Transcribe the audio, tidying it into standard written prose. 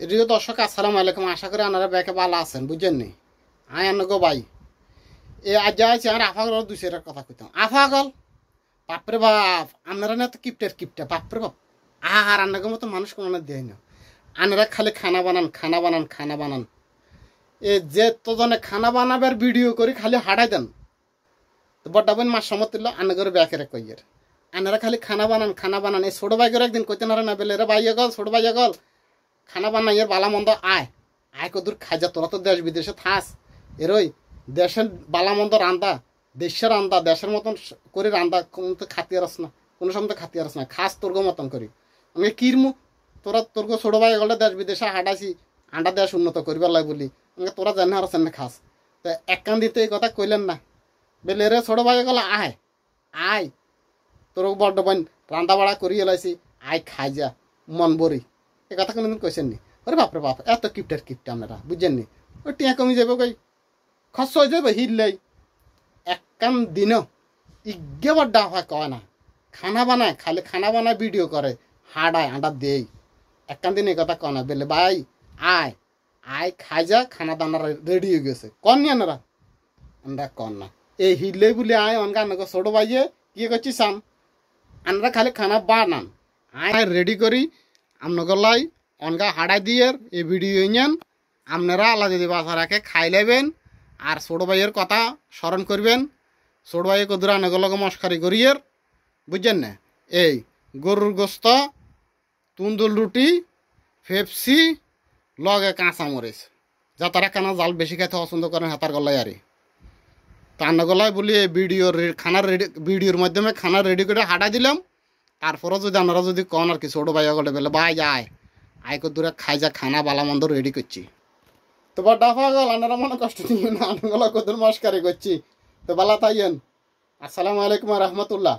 প্রিয় দর্শক আসসালামু আলাইকুম। আশা করি আপনারা ব্যাকে ভালো আছেন, বুঝছেন নি? আয় আনগো ভাই এ আজ যাইছি আর আফাগল দুইশের কথা কইতাম। আফাগল বাপরে বাপ, আপনারা না তো কিপটের কিপটা, বাপরে বাপ। আর আন্নাগো মতো মানুষ কোনো দেয় না। আনারা খালি খানা বানান খানা বানান খানা বানান। এ যে তো জনে খানা বানাবার ভিডিও করি খালি হাঁটাই দেন। তো বড্ডা বোন মাস সমত দিল আন্নাগর ব্যাকের কইয়ের। আনারা খালি খানা বানান খানা বানান। এই ছোট ভাই করে একদিন কইতেন আর না বেলে রে ভাই গল ছোট ভাই গল খানা বানাইয়ের বালা মন্দ আয় আয় কদূর খাজা, তোরা তো দেশ বিদেশে থাস এরই দেশের বালা মন্দ রান্দা, দেশের রান্দা দেশের মতন করে রান্দা কোনো তো খাতি আরস না, কোনো সময় তো খাতি আরস না, খাস তোরগো মতন করি। আমি কিরমু তোরা তোরগো ছোট ভাই গলে দেশ বিদেশে হাঁটাইছি আন্ডা দেশ উন্নত করিবার লাই বলি আমাকে তোরা জানি আর না খাস। তো এক কান দিতে এই কথা কইলেন না বেলে রে ছোট ভাই গলে আয় আয় তোর বড্ড বোন রান্দা বাড়া করি এলাইছি আয় খাই যা মন বরি। এ কথা কোনোদিন কইছেন নি? ওরে বাপরে বাপ, এত কিপটার কিপটা আপনারা, বুঝছেন নি? ওই টিয়া কমি যাবে কই খরচ হয়ে যাবে হিললেই এক কান দিন ইগে বড্ডা হয় কয় না খানা বানায়, খালি খানা বানায় ভিডিও করে হাডায় আন্ডা দেই। এক কান দিন এই কথা কয় না বেলে ভাই আয় আয় খাই যা খানা দানা রেডি হয়ে গেছে কন নি আনারা আমরা কন না এই হিললেই বলে আয় অনগা আনগো ছোট ভাইয়ে কি করছি সাম আমরা খালি খানা বানান আয় রেডি করি আপনাগলাই অনগা হাড়াই দিয়ে এই ভিডিও নেন আপনারা আলাদা যদি বাসা রাখে খাই নেবেন। আর ছোট ভাইয়ের কথা স্মরণ করবেন, ছোট ভাইয়ে কদুরা আনগলকে মস্কারি করিয়ের, বুঝছেন না? এই গরুর গোস্ত তুন্দুল রুটি পেপসি লগে কাঁচা মরিচ, যা তারা কেনা জাল বেশি খাইতে পছন্দ করেন হাতার গলায় আরে তা আন্নগলায় বলি এই খানার রেডি ভিডিওর মাধ্যমে খানা রেডি করে হাঁটাই দিলাম। তারপরও যদি আপনারা যদি কন আর কি ছোট ভাই গলে বলে ভাই যায় আয় দূরে খাই যা খানা বালা মন্দ রেডি করছি। তো বা ডাফা গল আপনারা মনে কষ্ট নিবেন না, আনগলা কদুর মস্কারি করছি। তো বালা তাইয়েন। আসসালামু আলাইকুম রহমতুল্লাহ।